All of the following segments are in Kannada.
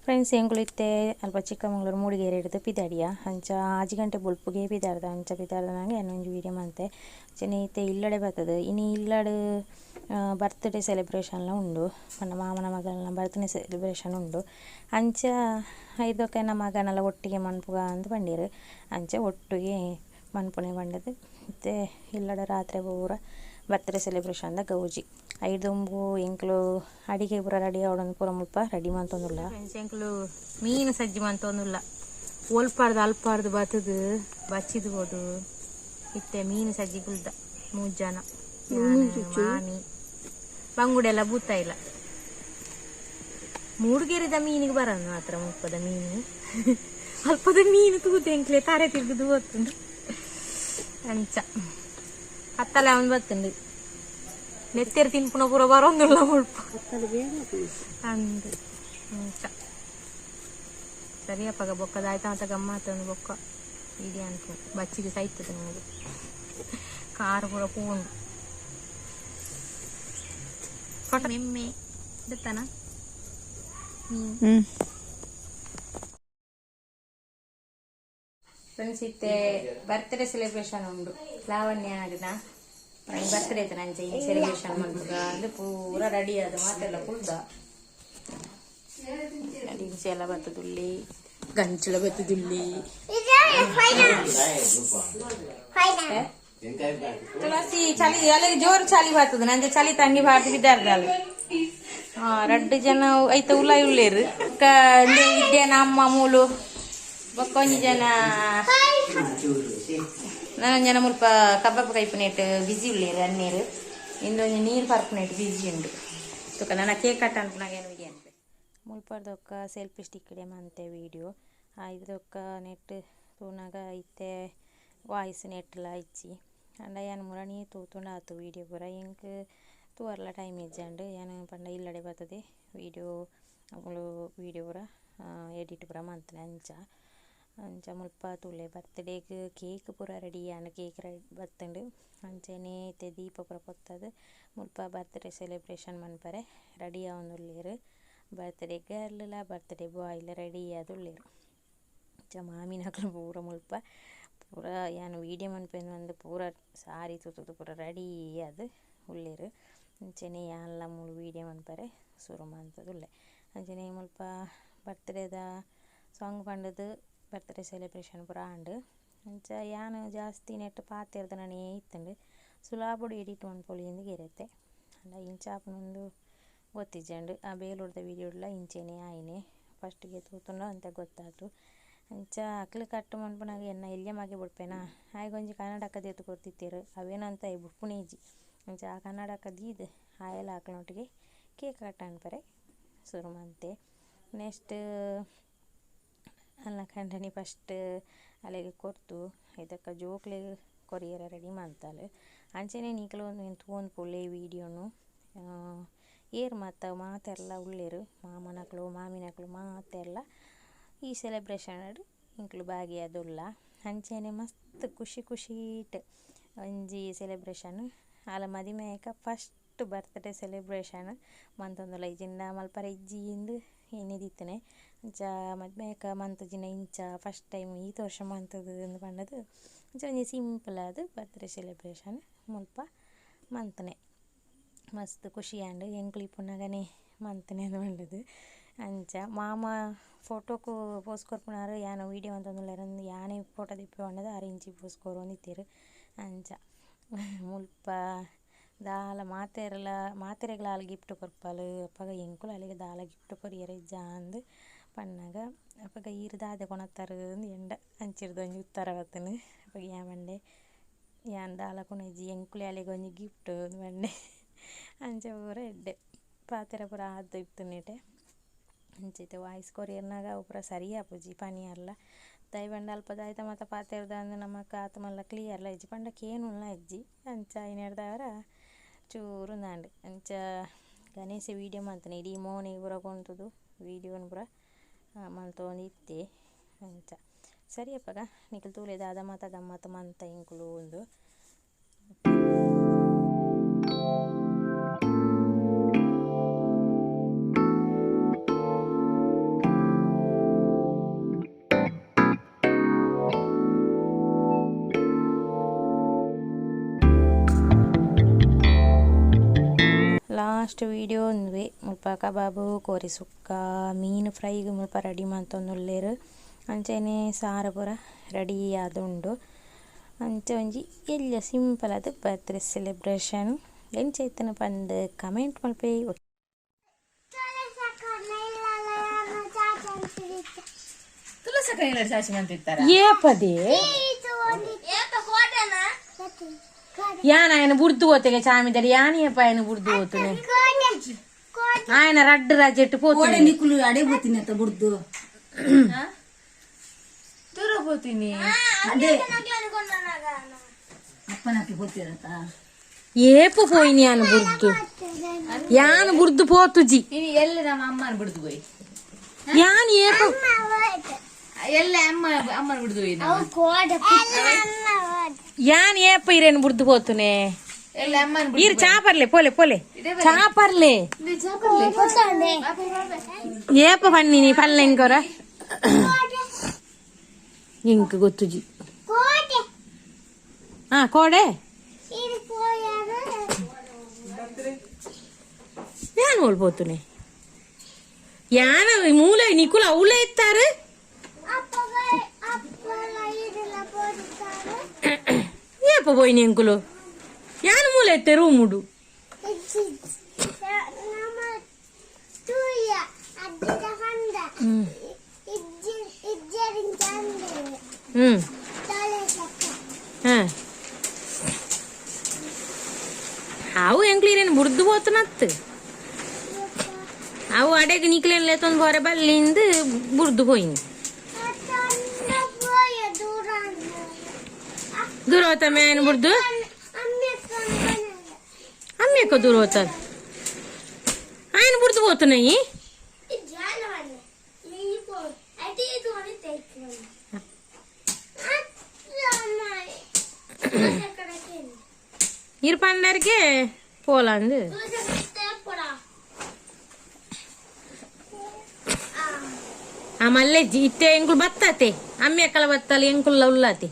ಫ್ರೆಂಡ್ಸ್ ಎಂಕುಲಿತ್ತೆ ಅಲ್ಪ ಚಿಕ್ಕಮಗಳೂರು ಮೂಡಿಗೆರೆ ಹಿಡಿದು ಪಿದಾಡಿಯ ಅಂಚ ಆಜಿ ಗಂಟೆ ಬೊಲ್ಪುಗೆ ಪಿದಾರ್ದ ಅಂಚ ಪಿದಾರ್ದ ನಂಗೆ ಇನ್ನೊಂದು ವೀಡಿಯೋ ಮಂತೆ ಚೆನ್ನೈತೆ ಇಲ್ಲಡೆ ಬರ್ತದೆ ಇನ್ನು ಇಲ್ಲಡು ಬರ್ತ್ಡೇ ಸೆಲೆಬ್ರೇಷನ್ಲ ಉಂಡು ನನ್ನ ಮಾಮನ ಮಗನ ಬರ್ತ್ಡೇ ಸೆಲೆಬ್ರೇಷನ್ ಉಂಡು ಅಂಚ ಐದಕ್ಕೆ ನಮ್ಮ ಮಗನೆಲ್ಲ ಒಟ್ಟಿಗೆ ಮನ್ಪುಗ ಅಂತ ಬಂದಿರು ಅಂಚ ಒಟ್ಟಿಗೆ ಮನ್ಪುನೆ ಬಂಡದು ಮತ್ತು ಇಲ್ಲಡೆ ರಾತ್ರಿ ಪೂರ ಬರ್ತ್ಡೇ ಸೆಲೆಬ್ರೇಷನ್ದ ಗೌಜಿ ಐದುಂಬು ಎಂಕ್ಲು ಅಡಿಗೆ ಪೂರ ರೆಡಿ ಆವಡೊಂದು ಪೂರ ಮುಲ್ಪ ರೆಡಿ ಮಂತೊಂದುಲ್ಲ ಫ್ರೆಂಡ್ಸ್ ಎಂಕ್ಲು ಮೀನು ಸಜ್ಜಿ ಮಂತೊಂದುಲ್ಲ ಒಲ್ಪಾರ್ದು ಅಲ್ಪಾರ್ದು ಬತ್ತದು ಬಚ್ಚಿದು ಬೋದು ಇತ್ತೆ ಮೀನು ಸಜ್ಜಿ ಗುಲ್ದ 3 ಜನ ಮಾಮಿ ಬಂಗುಡೆಲ್ಲ ಬೂತ ಇಲ್ಲ ಮೂಡುಗೆರೆದ ಮೀನಿಗೆ ಬರೋದು ಮಾತ್ರ ಮುಪ್ಪದ ಮೀನು ಅಲ್ಪದ ಮೀನು ತೂತು ಎಂಕ್ಲೆ ತಾರೆ ತಿರುಗುದು ಬತ್ತುಂಡು ಅಂಚ ಕತ್ತಲೆ ಅವನು ಬತ್ತುಂಡು ನೆತ್ತೇರು ತಿನ್ಪುನ ಪೂರ ಬರೋಂದುಲ್ಲ ಮುಲ್ಪ ಅಂದು ಅಂಚ ಸರಿಯಪ್ಪಾಗ ಬೊಕ್ಕದ ಆಯ್ತಾ ಅಂತ ಗಮ್ಮತ್ತೊಂದು ಬೊಕ್ಕ ಇಡಿ ಅನ್ಪು ಬಚ್ಚಿಗೆ ಸೈತದೆ ನಮಗೆ ಕಾರು ಪೂರ ಪೂಂಡು ಫೋಟೋ ಮೆಮ್ಮೆ ಇರ್ತಾನ ಫ್ರೆಂಡ್ಸ್ ಇತ್ತೆ ಬರ್ತ್ಡೇ ಸೆಲೆಬ್ರೇಷನ್ ಉಂಡು ಲಾವಣ್ಯ ಆಡಿನ ಬರ್ತ್ಡೇ ಆಯ್ತು ನಂಚೆ ಈ ಸೆಲೆಬ್ರೇಷನ್ ಮಾಡ್ಬೇಕ ಅದು ಪೂರ ರೆಡಿ ಆದ ಮಾತೆಲ್ಲ ಕುಳ್ದ ಇಂಚೆ ಎಲ್ಲ ಬತ್ತದುಲ್ಲಿ ಗಂಚಲ ಬತ್ತದುಲ್ಲಿ ತುಳಸಿ ಚಳಿ ಅಲ್ಲಿಗೆ ಜೋರು ಚಳಿ ಬರ್ತದ ನಂಗೆ ಚಳಿ ತಂಗಿ ಬಾಟಿ ಬಿದ್ದಾರ್ದಲ್ಲ 2 ಜನ ಐತ ಉಲ್ಲ ಉಳ್ಳೇರು ವಿದ್ಯಾ ನಮ್ಮ ಮೂಲು ಬಕ್ಕೊಂಜಿ ಜನ ನಾನೊಂದು ಜನ ಮುಲ್ಪ ಕಬ್ಬಾಬ್ ಕೈಪನೇಟ್ ಬಿಸಿ ಉಳ್ಳೇರು ಅನ್ನೇರು ಇಂದೊಂದು ನೀರು ಪರ್ಪನೇಟ್ ಬಿಸಿ ಉಂಡು ತುಕ ನನ್ನ ಕೇಕ್ ಕಟ್ ಅಂತ ನಾಗೇನು ವಿಡಿಯೋ ಅಂತ ಮುಲ್ಪರ್ದೊಕ್ಕ ಸೆಲ್ಫಿ ಸ್ಟಿಕ್ ಇಡೆ ಮಂತೆ ವೀಡಿಯೋ ಇದ್ರೊಕ್ಕ ನೆಟ್ ತೂನಾಗ ಐತೆ ವಾಯ್ಸ್ ನೆಟ್ಲ ಇಚ್ಚಿ ಅಂಡ ಏನು ಮುರಣಿ ತೂತುಂಡ ಆತು ವೀಡಿಯೋ ಪೂರ ಇಂಕ್ ತೂವರ್ಲ ಟೈಮ್ ಇಜ್ಜಂಡು ಏನು ಪಂಡ ಇಲ್ಲಡೆ ಬರ್ತದೆ ವೀಡಿಯೋ ಅವಳು ವೀಡಿಯೋ ಪೂರ ಎಡಿಟ್ ಪೂರ ಮಂತನೆ ಅಂಚ ಮುಲ್ಪ ತುಳೆ ಬರ್ತ್ಡೇಗೆ ಕೇಕ್ ಪೂರ ರೆಡಿ ಆಂಡ್ ಕೇಕ್ ರೆಡಿ ಬತ್ತುಂಡು ಅಂಚೆನೆ ಐತೆ ದೀಪ ಪೂರ ಪೊತ್ತದು ಮುಲ್ಪ ಬರ್ತ್ಡೇ ಸೆಲೆಬ್ರೇಷನ್ ಮನ್ಪರೆ ರೆಡಿ ಆವೊಂದುಲ್ಲೇರು ಬರ್ತ್ಡೇ ಗರ್ಲ ಬರ್ತ್ಡೇ ಬಾಯ್ಲ ರೆಡಿ ಆದುಲ್ಲೇರು ಅಂಚ ಮಾಮಿನಕ್ಲು ಪೂರ ಮುಲ್ಪ ಪೂರ ಏನು ವೀಡಿಯೋ ಮನ್ಪೇನು ಒಂದು ಪೂರ ಸಾರಿ ತುತ್ತುದು ಪೂರ ರೆಡಿ ಅದು ಉಳ್ಳೇರು ಅಂಚೆನೆ ಎಲ್ಲ ಮೂಲು ವೀಡಿಯೋ ಮನ್ಪರೆ ಶುರು ಮಂತದುಲ್ಲೆ ಅಂಚೆನೆ ಮುಲ್ಪ ಬರ್ತ್ಡೇದ ಸಾಂಗ್ ಪಂಡದು ಬರ್ತ್ಡೇ ಸೆಲೆಬ್ರೇಷನ್ ಪೂರ ಆಂಡು ಅಂಚ ಯಾನು ಜಾಸ್ತಿ ನೆಟ್ ಪಾತೆರ್ದ ನನೇ ಇತ್ತಂಡು ಸುಲಾಬುಡು ಎಡಿಟ್ ಮನ್ಪೊಲಿಂದು ಗೆರತೆ ಅಂಡ ಇಂಚಾಪನೊಂದು ಗೊತ್ತಿಜ್ಜಂಡು ಆ ಬೇಲುಡ್ದ ವೀಡಿಯೋಡ್ಲ ಇಂಚೆನೆ ಆಯ್ನೆ ಫಸ್ಟಿಗೆ ತೂತುಂಡ ಅಂತ ಗೊತ್ತಾತು ಅಂಚ ಅಕ್ಲು ಕಟ್ಟು ಮನ್ಪುನಾಗ ಎನ್ನ ಎಲ್ಯ ಮಗೆ ಬಿಡ್ಪೇನಾ ಆಯ್ಗೊಂಜಿ ಕನ್ನಡಕ್ಕ ದೇತು ಕೊಡ್ತಿತ್ತೇರು ಅವೇನಂತ ಬುಡ್ಪುಣೇಜಿ ಅಂಚ ಆ ಕನ್ನಡಕ್ಕ ದೀದು ಆಯೆಲ್ಲ ಹಾಕ್ಲೊಟ್ಟಿಗೆ ಕೇಕ್ ಕಟ್ ಅನ್ಪರೆ ಶುರು ಮಂತೆ ನೆಕ್ಸ್ಟ್ ಅಲ್ಲ ಕಂಡನಿ ಫಸ್ಟ್ ಅಲ್ಲಿಗೆ ಕೊರ್ತು ಇದಕ್ಕೆ ಜೋಕ್ಲೆ ಕೊರಿಯರ ರೆಡಿ ಮಾಡ್ತಾಳೆ ಅಂಚೆನೆ ನೀಕಲು ಒಂದು ಪೊಳ್ಳೆ ವೀಡಿಯೋನು ಏರ್ ಮಾತೆಲ್ಲ ಉಳ್ಳೇರು ಮಾಮನಕ್ಲು ಮಾಮಿನಕ್ಲು ಮಾತೆಲ್ಲ ಈ ಸೆಲೆಬ್ರೇಷನ್ ಇಂಕ್ಲು ಭಾಗಿಯಾದುಲ್ಲ ಅಂಚೆನೆ ಮಸ್ತ್ ಖುಷಿ ಇಟ್ಟು ಒಂಜಿ ಸೆಲೆಬ್ರೇಷನ್ ಅಲ್ಲ ಮದಿಮೆಯಕ ಫಸ್ಟ್ ಬರ್ತ್ಡೇ ಸೆಲೆಬ್ರೇಷನ್ ಮಂತೊಂದುಲ್ಲ ಇಜಿಂದ ಮಲ್ಪರ ಇಜ್ಜಿಂದು ಏನಿದಿತ್ತನೆ ಅಂಚ ಮದ್ಮೆಯಕ ಮಂತಜಿನ ಇಂಚ ಫಸ್ಟ್ ಟೈಮ್ ಈ ವರ್ಷ ಮಂತದು ಎಂದು ಪಂಡದು ಅಂಚ ಒಂಜಿ ಸಿಂಪಲ್ ಅದು ಬರ್ತ್ಡೇ ಸೆಲೆಬ್ರೇಷನ್ ಮುಲ್ಪ ಮಂತನೆ ಮಸ್ತ್ ಖುಷಿ ಆಂಡ್ ಎಂಕ್ಲು ಇಪ್ಪುನಗನೆ ಮಂತನೆ ಅದು ಪಂಡದು ಅಂಚ ಮಾಮ ಫೋಟೋಕು ಪೋಸ್ ಕೊರ್ಪುನಾರು ಯಾನ ವೀಡಿಯೋ ಅಂತಂದುಲ್ಲೆರಂದು ಯಾನೇ ಫೋಟೋ ದಿಪ್ಪೆ ಪಂಡದು ಅರಿಂಚಿ ಪೋಸ್ ಕೊರೊಂದಿತ್ತೇರು ಅಂಚ ಮುಲ್ಪ ದಾಲ ಮಾತೆರೆಗಳ ಆಲ್ ಗಿಫ್ಟ್ ಕೊರ್ಪಲು ಅಪ್ಪಗ ಎಂಕುಲು ಅಲ್ಲಿಗೆ ದಾಲ ಗಿಫ್ಟ್ ಕೊರಿಯರೆ ಜಾಂದು ಪಣ್ಣಾಗ ಅಪ್ಪಗ ಈರ್ದಾದೆ ಕೊಣತ್ತಾರು ಎಂಡ ಅಂಚಿರ್ದು ಒಂಜಿ ಉತ್ತರ ಬತ್ತನು ಅಪ್ಪಗ ಯಾಮಂಡೆ ಯಾನ್ ದಾಲ ಕೊಣಜ್ಜಿ ಎಂಕುಲೆ ಅಲ್ಲಿಗೆ ಒಂಜಿ ಗಿಫ್ಟ್ ಮಂಡೆ ಅಂಚ ಪೂರ ಎಡ್ಡೆ ಪಾತೆರ ಪೂರ ಆದ್ದು ಇತ್ತುನೇಟೆ ಅಂಚೈತೆ ವಾಯ್ಸ್ ಕೊರಿಯರ್ನಾಗ ಅವು ಪೂರ ಸರಿ ಆಪುಜಿ ಪನಿ ಅಲ್ಲ ದೈವಂಡ ಅಲ್ಪದ ಆಯ್ತ ಮತ್ತು ಪಾತೆರ್ದ ಅಂದು ನಮಕ್ ಆತಮಲ್ಲ ಕ್ಲಿಯರ್ಲ ಇಜ್ಜಿ ಪಂಡಕ್ಕೇನುಲ್ಲ ಇಜ್ಜಿ ಅಂಚ ಇನ್ನೆಡ್ದವರ ಚೂರು ನಾಂಡು ಅಂಚ ಗಣೇಶ ವೀಡಿಯೋ ಮಾಡ್ತಾನೆ ಇಡೀ ಮೋನಿಗೆ ಪೂರ ಕೊಂತುದು ವೀಡಿಯೋನ ಪೂರ ಮಂತೊಂದಿತ್ತೆ ಅಂಚ ಸರಿಯಪ್ಪಗ ನಿಖಿಲ್ ತೂಲೆದ ಅದ ಮಾತ ಗಮ್ಮತ್ತು ಮಂತ ಇಂಕುಲು ಒಂದು ಲಾಸ್ಟ್ ವೀಡಿಯೋ ಒಂದುವೆ ಮುಲ್ಪ ಕಬಾಬು ಕೋರಿ ಸುಕ್ಕ ಮೀನು ಫ್ರೈಗೆ ಮುಲ್ಪ ರೆಡಿ ಮಂತೊಂದುಲ್ಲೇರು ಅಂಚೆನೆ ಸಾರು ಪೂರ ರೆಡಿ ಆದುಂಡು ಅಂಚೆ ಒಂಜಿ ಎಲ್ಲ ಸಿಂಪಲ್ ಅದು ಬರ್ತ್ಡೇ ಸೆಲೆಬ್ರೇಷನ್ ಎಂಚೈತನ ಪಂದ್ ಕಮೆಂಟ್ ಮಲ್ಪೆ ಏಪದೇ ಯಾನ ఆయన బుర్దు పోతే చామిదడి యానియప్ప ఆయన బుర్దు పోతునే ఆయన రడ్డు రాజెట్టు పోతునే నిక్కులు అడే పోతినత బుర్దు దూర పోతిని అదే అప్పనకి పోతిరత ఏపు పోయిని అను బుర్దు యాన బుర్దు పోతుజి ఇది ఎల్లి ನಮ್ಮ ಅಮ್ಮನ ಬುರ್ದು ಹೋಯಿ ಯಾನ ಏಪ ಎಲ್ಲ ಅಮ್ಮನ ಬುರ್ದು ಹೋಯಿ ನಾವು ಕೋಡ ಯಾನ್ ಏಪ ಇರೇನು ಬುರ್ದು పోతునే ಎಲ್ಲ ಅಮ್ಮನ ಇರ್ ಚಾಪರ್ಲೆ ಪೋಲೆ ಪೋಲೆ ಚಾಪರ್ಲೆ ಏಪ ಪನ್ನಿನಿ ಪಲ್ಲೆ ಇಂಕೋರ ಇಂಕ ಗೊತ್ತುಜಿ ಹಾ ಕೋಡೆ ಯಾನ್ ಓಲ್ಬೋತುನೆ ಯಾನ ಮೂಲ ನಿಕುಲ ಅವಳೆ ಇತ್ತಾರೆ ಏಪ పోయిని అంకులు యాన మూల ఎత్తే రూముడు అవు ఎంక్లీరేನು ಬುರ್ದು పోతున్నತ್ತು ಅವು ಅಡೆಗೆ ನಿಕ್ಲೇನು ಲೇತೊಂದು ಹೊರ ಬಲ್ಲಿಂದ ಬುರ್ದು ಹೋಯ್ನಿ दूर होता मैं बुर्दू अम्मी को दूर होता आयन बुर्दू होता नहीं इर पंडर के पोलंद मल्ले इत्ते ಎಂಕುಲು ಬತ್ತತೆ ಅಮ್ಮೆ ಅಕ್ಕಲ ಬತ್ತಲ್ಲ ಎಂಕುಲ್ಲ ಉಳ್ಳಾತಿ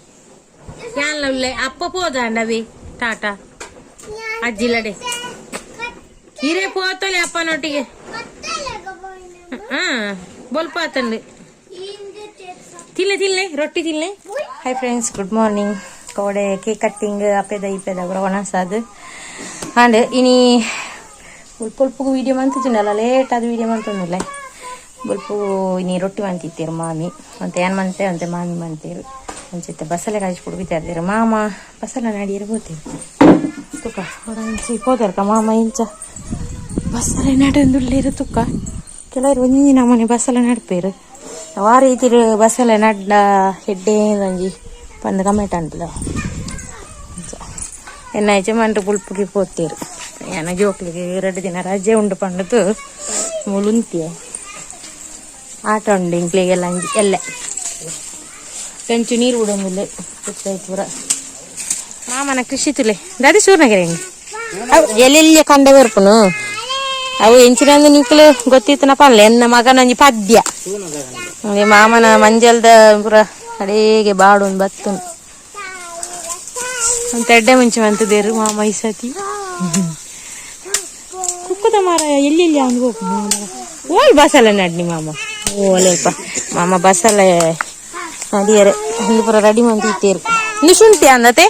ಯಾನ್ಲ ಉಳ್ಳೆ ಅಪ್ಪ పోదాండవి ಟಾಟಾ ಅಜ್ಜಿಲಡೆ ಹಿರೇ పోతలే ಅಪ್ಪನೊಟ್ಟಿಗೆ ಬೊಲ್ಪಾತಂಡು ತಿನ್ನೆ ರೊಟ್ಟಿ ತಿನ್ನೆ ಹಾಯ್ ಫ್ರೆಂಡ್ಸ್ ಗುಡ್ ಮಾರ್ನಿಂಗ್ ಕೋಡೆ ಕೇಕ್ ಕಟ್ಟಿಂಗ್ ಅಪ್ಪೆದ ಇಪ್ಪೆದ ಕೂಡ ಒಣಸಾದು ಅಂಡ್ ಇನಿ ಉಲ್ಪುಲ್ಪು ವೀಡಿಯೋ ಮಂತಿದ್ದೀನಲ್ಲ ಲೇಟ್ ಆದ ವೀಡಿಯೋ ಮಂತೊಂದಿಲ್ಲ ಬುಲ್ಪು ಇನಿ ರೊಟ್ಟಿ ಮಂತಿತ್ತೀರು ಮಾಮಿ ಮತ್ತೆ ಏನ್ ಮಂತೆ ಅಂತೆ ಮಾಮಿ ಮಂತೀರು ಅಂಚೆ ಬಸಳೆ ಕಾಯಿಸಿ ಬಿಡ್ತಾರೆ ಮಾಮ ಬಸಳೆ ನಾಡಿಯರು ಹೋಗ್ತೀವಿ ತುಕ್ಕ ಹೊರಂಚಿ ಹೋದರ್ಕ ಮಾಮ ಇಂಚ ಬಸಳೆ ನಡಂದುಳ್ಳೇರು ತುಕ್ಕ ಕೆಲವರು ಒಂದಿನ ಮನೆ ಬಸಳೆ ನಡ್ಪೇರು ಆ ರೀತಿ ಬಸಳೆ ನಡ್ಡ ಹೆಡ್ಡೆ ಒಂಜಿ ಪಂದು ಕಮೆಂಟ್ ಅಂಟಲ್ಲ ಎನ್ನಾಯ್ಚೆ ಮಂಡ್ರೆ ಬುಲ್ಪುಗೆ ಹೋಗ್ತೀರು ಏನ ಜೋಕ್ಲಿಗೆ 2 ದಿನ ರಜೆ ಉಂಡು ಪಂಡದು ಮುಳುಂತಿಯೇ ಆಟ ಉಂಡು ಇಂಕ್ಲಿಗೆಲ್ಲ ಎಲ್ಲೆ ಕಂಚು ನೀರು ಬಿಡೋದಿಲ್ಲ ಪೂರ ಮಾಮನ ಕೃಷಿ ತುಲೆ ದಾದಿ ಸೂರ್ನಗೆರೆ ಅವು ಎಲ್ಲೆಲ್ಲಿ ಕಂಡೆ ಬರ್ಪುನು ಅವು ಎಂಚಿನಂದು ನಿಕ್ಲು ಗೊತ್ತಿತ್ತನ ಪಲ್ಲೆ ಎನ್ನ ಮಗನಂಜಿ ಪದ್ಯ ಮಾಮನ ಮಂಜಲ್ದ ಪೂರ ಅಡೇಗೆ ಬಾಡೊಂದು ಬತ್ತುನು ಅಂತ ಎಡ್ಡೆ ಮುಂಚೆ ಮಂತದೇರು ಮಾಮ ಈ ಸತಿ ಕುಕ್ಕದ ಮಾರ ಎಲ್ಲೆಲ್ಲಿ ಅವನು ಹೋಗ್ನು ಓಲ್ ಬಸಳೆ ನಡ್ನಿ ಮಾಮ ಓಲೇಪ ಮಾಮ ಬಸಳೆ ನಡಿಯರೆ ಒಂದು ಪುರ ರೆಡಿ ಮಂತಿತ್ತೇರು ಇನ್ನು ಶುಂಠಿ ಅಂದತೆ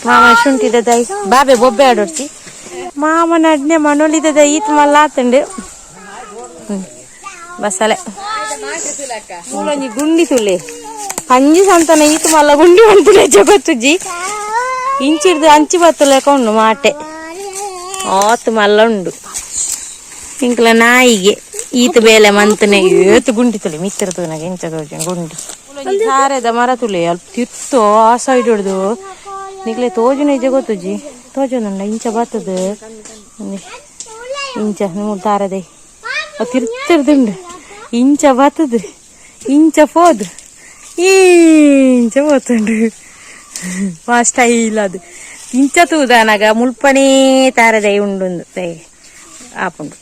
ಮಾಮ ಶುಂಠಿದ ದೈ ಬಾಬೆ ಬೊಬ್ಬೆ ಆಡೋಡ್ಸಿ ಮಾಮ ನಡ್ನೆ ಮನೋಲಿದ ದೈ ಈತ್ ಮಲ್ಲ ಆತಂಡು ಬಸಳೆ ಮೂಲೊಂಜಿ ಗುಂಡಿ ತುಲೆ ಅಂಜಿ ಸಂತನ ಈತ್ ಮಲ್ಲ ಗುಂಡಿ ಮಂತುಲೆ ಜಗತ್ತುಜಿ ಇಂಚಿಡ್ದು ಅಂಚಿ ಬತ್ತಲೆ ಕೊಂಡು ಮಾಟೆ ಆತು ಮಲ್ಲ ಉಂಡು ಇಂಕ್ಲ ನಾಯಿಗೆ ಈತ ಬೇಲೆ ಮಂತನೆ ಏತು ಗುಂಡಿ ತುಲೆ ಮಿತ್ರ ತುನಗೆ ಇಂಚ ತೋಜ ಗುಂಡಿ ಸಾರೆದ ಮರ ತುಲೆ ಅಲ್ಪ ತಿತ್ತು ಆ ಸೈಡ್ ಹಿಡ್ದು ನಿಕ್ಲೆ ತೋಜುನ ಇಜೆ ಗೊತ್ತುಜಿ ತೋಜುಂಡ ಇಂಚ ಬತ್ತದ ಇಂಚ ನೂರು ತಾರದೆ ತಿರ್ತಿರ್ದುಂಡು ಇಂಚ ಬತ್ತದ ಇಂಚ ಪೋದು ಇಂಚ పోతుండు మా స్టైల్ అది ఇంచ తూదానగ ముల్పనే తారదై ఉండు ఆపుండు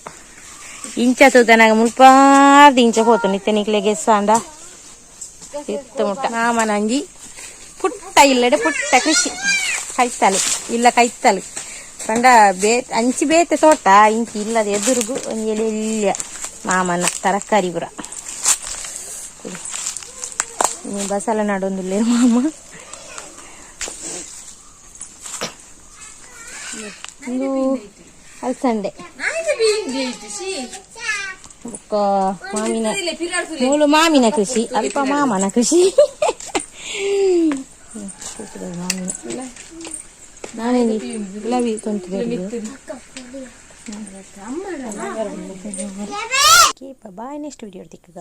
ಇಂಚ ತೂದನಾಗ ಮುಲ್ಪಾರ್ದು ಇಂಚ ಹೋತು ನಿತ್ಯ ನಿಕ್ಲೆ ಗೆಸ್ಸಾಂಡ ಇತ್ತ ಮುಟ್ಟ ಮಾಮನಂಜಿ ಪುಟ್ಟ ಇಲ್ಲಡೆ ಪುಟ್ಟ ಕೃಷಿ ಕೈತಲು ಇಲ್ಲ ಕೈತಲು ಪಂಡ ಅಂಚಿ ಬೇತೆ ತೋಟ ಇಂಚಿ ಇಲ್ಲದ ಎದುರುಗು ಒಂಜೆಲ್ಲ ಮಾಮನ ತರಕಾರಿ ಪುರ ಬಸಲ ನಡೊಂದುಲ್ಲೆ ಮಾಮ ಇದು ಅಲ್ಸಂಡೆ ಬೊಕ್ಕ ಮಾಮಿನ ಮೂಲು ಮಾಮಿನ ಕೃಷಿ ಅಲ್ಪ ಮಾಮನ ಕೃಷಿ ಮಾಮಿನ ನಾನೇ ಗುಲಾಬಿ ಕೊಂತಿದ್ದೆ ಬಾಯ್ ನೆಕ್ಸ್ಟ್ ವಿಡಿಯೋ ತಿಕ್ಕಗ